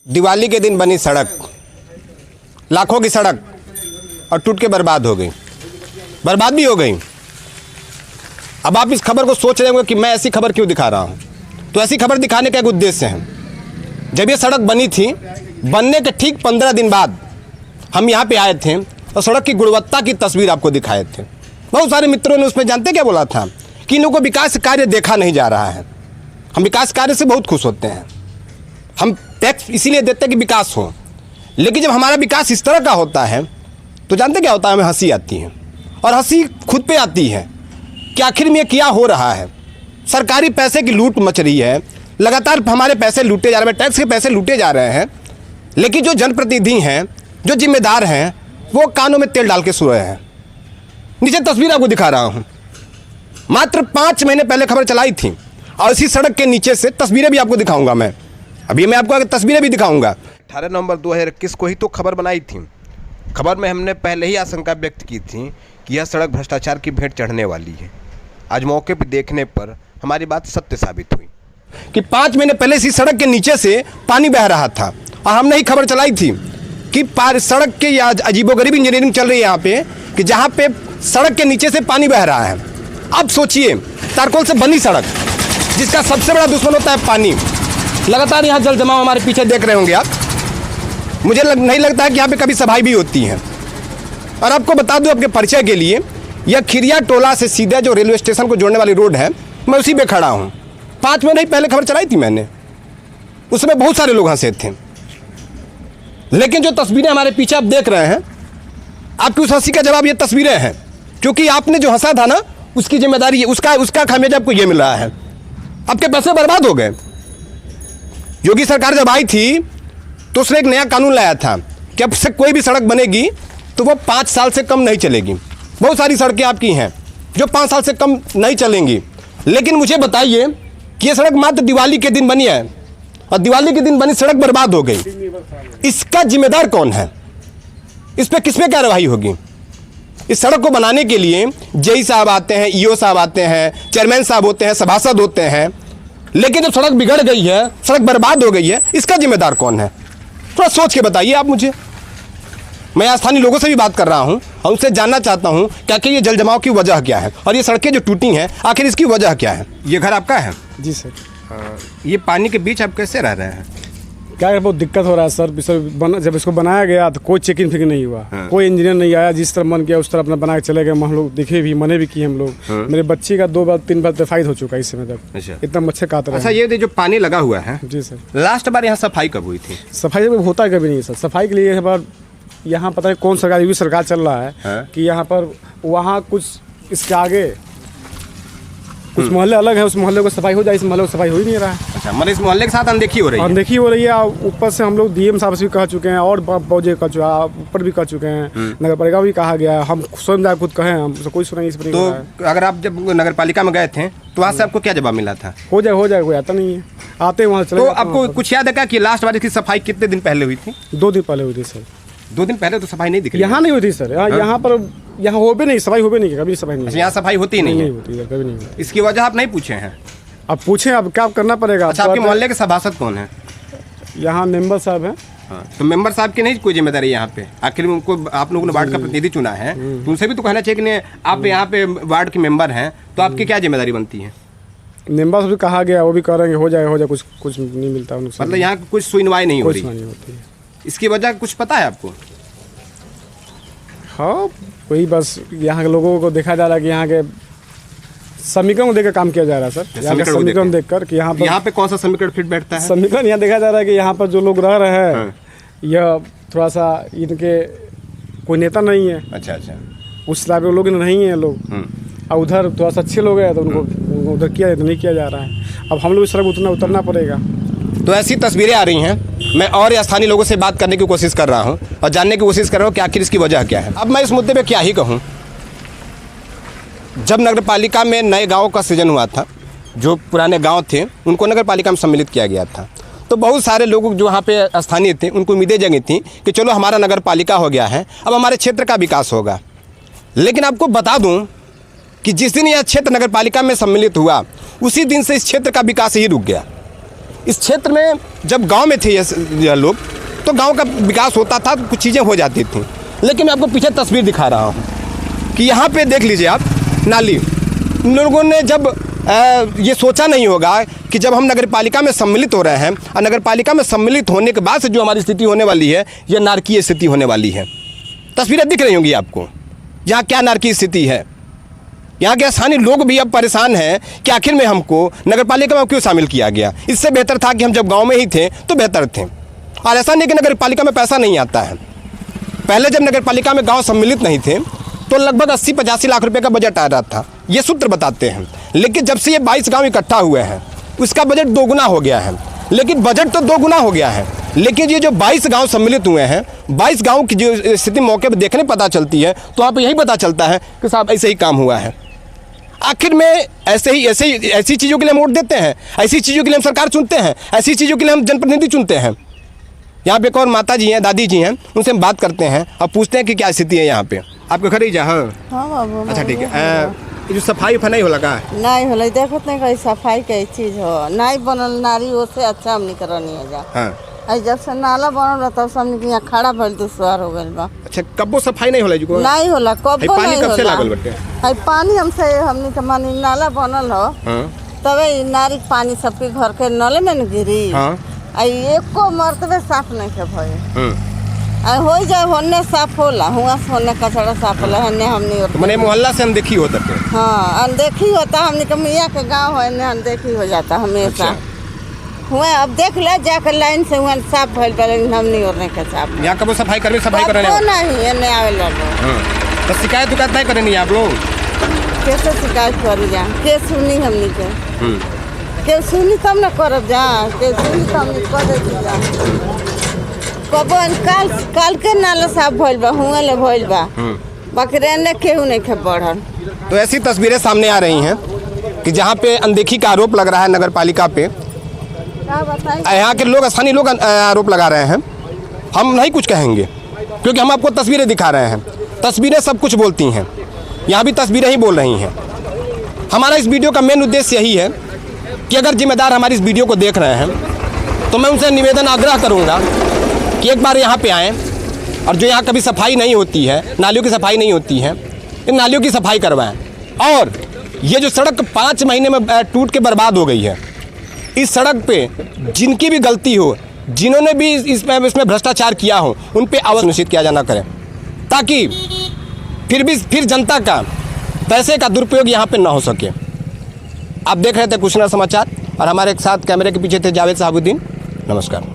दिवाली के दिन बनी सड़क, लाखों की सड़क, और टूट के बर्बाद हो गई, बर्बाद भी हो गई। अब आप इस खबर को सोच रहे होंगे कि मैं ऐसी खबर क्यों दिखा रहा हूँ। तो ऐसी खबर दिखाने का एक उद्देश्य है। जब ये सड़क बनी थी, बनने के ठीक 15 दिन बाद हम यहाँ पे आए थे और सड़क की गुणवत्ता की तस्वीर आपको दिखाए थे। बहुत सारे मित्रों ने उसमें जानते क्या बोला था कि इन लोगों को विकास कार्य देखा नहीं जा रहा है। हम विकास कार्य से बहुत खुश होते हैं, हम टैक्स इसीलिए देते हैं कि विकास हो, लेकिन जब हमारा विकास इस तरह का होता है तो जानते क्या होता है, हमें हंसी आती है। और हंसी खुद पे आती है कि आखिर में क्या हो रहा है। सरकारी पैसे की लूट मच रही है, लगातार हमारे पैसे लूटे जा रहे हैं, टैक्स के पैसे लूटे जा रहे हैं, लेकिन जो जनप्रतिनिधि हैं, जो जिम्मेदार हैं, वो कानों में तेल डाल के सो रहे हैं। नीचे तस्वीर आपको दिखा रहा हूँ, मात्र 5 महीने पहले खबर चलाई थी और इसी सड़क के नीचे से तस्वीरें भी आपको दिखाऊंगा। मैं अभी आपको आगे तस्वीरें भी दिखाऊंगा। 18 नवंबर 2021 को ही तो खबर बनाई थी। खबर में हमने पहले ही आशंका व्यक्त की थी कि यह सड़क भ्रष्टाचार की भेंट चढ़ने वाली है। आज मौके पर देखने पर हमारी बात सत्य साबित हुई कि 5 महीने पहले इसी सड़क के नीचे से पानी बह रहा था और हमने ही खबर चलाई थी कि सड़क के अजीबोगरीब इंजीनियरिंग चल रही है यहाँ पे, कि जहाँ पे सड़क के नीचे से पानी बह रहा है। अब सोचिए, तारकोल से बनी सड़क जिसका सबसे बड़ा दुश्मन होता है पानी, लगातार यहाँ जल जमाव हमारे पीछे देख रहे होंगे आप। मुझे नहीं लगता है कि यहाँ पे कभी सफाई भी होती है। और आपको बता दूं आपके परिचय के लिए, यह खिरिया टोला से सीधा जो रेलवे स्टेशन को जोड़ने वाली रोड है, मैं उसी पे खड़ा हूँ। 5 महीने पहले खबर चलाई थी मैंने, उसमें बहुत सारे लोग हंसे थे। लेकिन जो तस्वीरें हमारे पीछे आप देख रहे हैं, आपकी उस हंसी का जवाब ये तस्वीरें हैं, क्योंकि आपने जो हंसा था ना, उसकी जिम्मेदारी है, उसका खामियाजा आपको ये मिल रहा है। आपके पैसे बर्बाद हो गए। योगी सरकार जब आई थी तो उसने एक नया कानून लाया था कि अब से कोई भी सड़क बनेगी तो वो 5 साल से कम नहीं चलेगी। बहुत सारी सड़कें आपकी हैं जो 5 साल से कम नहीं चलेंगी। लेकिन मुझे बताइए कि ये सड़क मात्र दिवाली के दिन बनी है और दिवाली के दिन बनी सड़क बर्बाद हो गई। इसका जिम्मेदार कौन है? इस पर किस पे कार्रवाई होगी? इस सड़क को बनाने के लिए जेई साहब आते हैं, ईओ साहब आते हैं, चेयरमैन साहब होते हैं, सभासद होते हैं, लेकिन जब सड़क बिगड़ गई है, सड़क बर्बाद हो गई है, इसका जिम्मेदार कौन है? थोड़ा सोच के बताइए आप मुझे। मैं स्थानीय लोगों से भी बात कर रहा हूं और उनसे जानना चाहता हूं कि आखिर ये जल जमाव की वजह क्या है और ये सड़कें जो टूटी हैं, आखिर इसकी वजह क्या है? ये घर आपका है? जी सर। ये पानी के बीच आप कैसे रह रहे हैं? क्या है, बहुत दिक्कत हो रहा है सर। जब इसको बनाया गया तो कोई चेकिंग फिकिंग नहीं हुआ। कोई इंजीनियर नहीं आया, जिस तरह मन किया उस तरह अपना बना के चले गए। हम लोग दिखे भी, मने भी किए हम लोग। मेरे बच्चे का 2 बार 3 बार टाइफाइड हो चुका है इस समय तक। अच्छा। इतना मच्छर काट रहा है। अच्छा, ये जो पानी लगा हुआ है, जी सर, लास्ट बार यहाँ सफाई कब हुई थी? सफाई होता कभी नहीं है सर। सफाई के लिए यहाँ पता है कौन सरकार, ये सरकार चल रहा है कि यहाँ पर वहाँ कुछ इसके आगे कुछ मोहल्ले अलग है, उस मोहल्ले को सफाई हो जाए, इस मोहल्ले को सफाई हो ही नहीं रहा है। अच्छा, मतलब इस मोहल्ले के साथ अनदेखी हो रही है? अनदेखी हो रही है। ऊपर से हम लोग डीएम साहब से भी कह चुके हैं और पौजे कह चुके हैं, ऊपर भी कह चुके हैं, नगर पालिका भी कहा गया। हम स्वयं जाकर खुद कहें, हमसे कोई सुनाई इस पर नहीं हो रहा है। तो अगर आप जब नगर पालिका में गए थे तो वहाँ से आपको क्या जवाब मिला था? हो जाए कोई आता नहीं है, आते वहाँ चले। तो आपको कुछ याद है क्या कि लास्ट बार इसकी सफाई कितने दिन पहले हुई थी? 2 दिन पहले हुई थी सर। 2 दिन पहले तो सफाई नहीं दिख रही? यहाँ नहीं हुई थी सर। यहाँ पर यहाँ हो भी नहीं, सफाई हो भी नहीं, कभी सफाई नहीं। यहाँ सफाई होती नहीं होती है, कभी नहीं। इसकी वजह आप नहीं पूछे हैं? अब पूछे, अब क्या करना पड़ेगा। अच्छा, आपके मोहल्ले के सभासद कौन है? यहाँ मेंबर साहब हैं। हाँ, तो मेंबर साहब की नहीं कोई जिम्मेदारी यहाँ पे? आखिर उनको आप लोगों ने वार्ड का प्रतिनिधि चुना है, तो उनसे भी तो कहना चाहिए कि आप यहाँ पे वार्ड के मेंबर हैं, तो आपकी क्या जिम्मेदारी बनती है? मेंबर से भी कहा गया, वो भी कह रहे हैं हो जाए, कुछ नहीं मिलता उनको। मतलब यहाँ कुछ सुनवाई नहीं हो रही? होती है। इसकी वजह कुछ पता है आपको? हाँ, वही बस यहाँ के लोगों को देखा जा रहा है कि यहाँ के समीकरण को देखकर काम किया जा रहा है सर। यहाँ का समीकरण देखकर कि यहाँ पे कौन सा समीकरण फिट बैठता है? समीकरण यहाँ देखा जा रहा है कि यहाँ पर जो लोग रह रहे हैं, यह थोड़ा सा इनके कोई नेता नहीं है। अच्छा। उस लाभ के लोग नहीं है लोग, और उधर थोड़ा सा अच्छे लोग हैं तो उनको उधर किया जाए तो नहीं किया जा रहा है। अब हम लोग इस तरह उतरना पड़ेगा। तो ऐसी तस्वीरें आ रही हैं। मैं और स्थानीय लोगों से बात करने की कोशिश कर रहा हूं और जानने की कोशिश कर रहा हूं कि आखिर इसकी वजह क्या है। अब मैं इस मुद्दे पे क्या ही कहूं। जब नगर पालिका में नए गाँव का सृजन हुआ था, जो पुराने गाँव थे उनको नगर पालिका में सम्मिलित किया गया था, तो बहुत सारे लोग जो वहाँ पे स्थानीय थे उनको उम्मीदें जगी थी कि चलो हमारा नगर पालिका हो गया है, अब हमारे क्षेत्र का विकास होगा। लेकिन आपको बता दूँ कि जिस दिन यह क्षेत्र नगर पालिका में सम्मिलित हुआ, उसी दिन से इस क्षेत्र का विकास ही रुक गया। इस क्षेत्र में जब गांव में थे ये लोग तो गांव का विकास होता था, कुछ चीज़ें हो जाती थी। लेकिन मैं आपको पीछे तस्वीर दिखा रहा हूँ कि यहाँ पे देख लीजिए आप नाली। लोगों ने जब ये सोचा नहीं होगा कि जब हम नगर पालिका में सम्मिलित हो रहे हैं और नगर पालिका में सम्मिलित होने के बाद से जो हमारी स्थिति होने वाली है, यह नारकीय स्थिति होने वाली है। तस्वीरें दिख रही होंगी आपको, यहाँ क्या नारकीय स्थिति है। यहाँ के स्थानीय लोग भी अब परेशान हैं कि आखिर में हमको नगर पालिका में क्यों शामिल किया गया। इससे बेहतर था कि हम जब गाँव में ही थे तो बेहतर थे। और ऐसा नहीं कि नगर पालिका में पैसा नहीं आता है। पहले जब नगर पालिका में गाँव सम्मिलित नहीं थे तो लगभग 80-85 लाख रुपए का बजट आ रहा था, ये सूत्र बताते हैं। लेकिन जब से ये 22 गांव इकट्ठा हुए हैं उसका बजट 2 गुना हो गया है। लेकिन बजट तो 2 गुना हो गया है, लेकिन ये जो 22 गांव सम्मिलित हुए हैं, 22 गांव की जो स्थिति मौके पर देखने पता चलती है तो वहाँ पर यही पता चलता है कि साहब ऐसे ही काम हुआ है। आखिर में ऐसी चीज़ों के लिए हम वोट देते हैं, ऐसी चीज़ों के लिए हम सरकार चुनते हैं, ऐसी चीज़ों के लिए हम जनप्रतिनिधि चुनते हैं। यहाँ पे एक और माता जी हैं, दादी जी हैं, उनसे हम बात करते हैं और पूछते हैं कि क्या स्थिति है यहाँ पे। आपके घर ही जा? हाँ बाबू। अच्छा ठीक है। ये जो सफाई नहीं होला का? नहीं होला, देखत नहीं कहीं सफाई के चीज हो नहीं बनल, नारी ओसे अच्छा हमनी करनी है जा। हाँ। आई जब से नाला बनल रहा तब से हमनी के यहाँ खड़ा भइल दुश्वार हो गइल बा। अच्छा, कब्बो सफाई नहीं होला जी को? नहीं होला, कब्बो नहीं होला। पानी कब से लागल बटे? आई पानी हमसे हमनी के मानी नाला बनल हो। हाँ। तबे नारी पानी सबके घर के नले में न गिरी। हाँ। आई एको मर्तबे साफ नहीं के भइल। हाँ। आई हो जाए होने साफ होला, हुआ से होने कचरा साफ होला, हने हमनी और मने मोहल्ला से अनदेखी होता है। हाँ, अनदेखी होता, हमनी के मियाँ के गाँव है ने अनदेखी हो जाता हमेशा। हुआ अब देख ले जाकर लाइन से हुआ साफ भइल बा, लेकिन हमनी और नहीं के साफ। यहाँ कब सफाई करने करने नहीं एने आवेला लोग। तो शिकायत नहीं करनी आप लोग? कैसे शिकायत करी जा, के सुनी हमनी के? के सुनी तब न करब जा, के सुनी तब हमनी कर देती जा। कबो काल के नाला साफ भइल बा, हुआ ले भइल बा, बाकी रहने केहू नहीं के बढ़ल। तो ऐसी तस्वीरें सामने आ रही हैं कि जहाँ पे अनदेखी का आरोप लग रहा है नगर पालिका पे। यहाँ के लोग, स्थानीय लोग आरोप लगा रहे हैं। हम नहीं कुछ कहेंगे क्योंकि हम आपको तस्वीरें दिखा रहे हैं। तस्वीरें सब कुछ बोलती हैं, यहाँ भी तस्वीरें ही बोल रही हैं। हमारा इस वीडियो का मेन उद्देश्य यही है कि अगर जिम्मेदार हमारी इस वीडियो को देख रहे हैं तो मैं उनसे निवेदन आग्रह करूँगा कि एक बार यहाँ पे आएँ और जो यहाँ कभी सफाई नहीं होती है, नालियों की सफाई नहीं होती है, इन नालियों की सफाई करवाएं। और ये जो सड़क 5 महीने में टूट के बर्बाद हो गई है, इस सड़क पे जिनकी भी गलती हो, जिन्होंने भी इसमें भ्रष्टाचार किया हो, उन पे अवश्य निश्चित किया जाना करे, ताकि फिर जनता का पैसे का दुरुपयोग यहाँ पे ना हो सके। आप देख रहे थे कुशनर समाचार और हमारे साथ कैमरे के पीछे थे जावेद साहबुद्दीन। नमस्कार।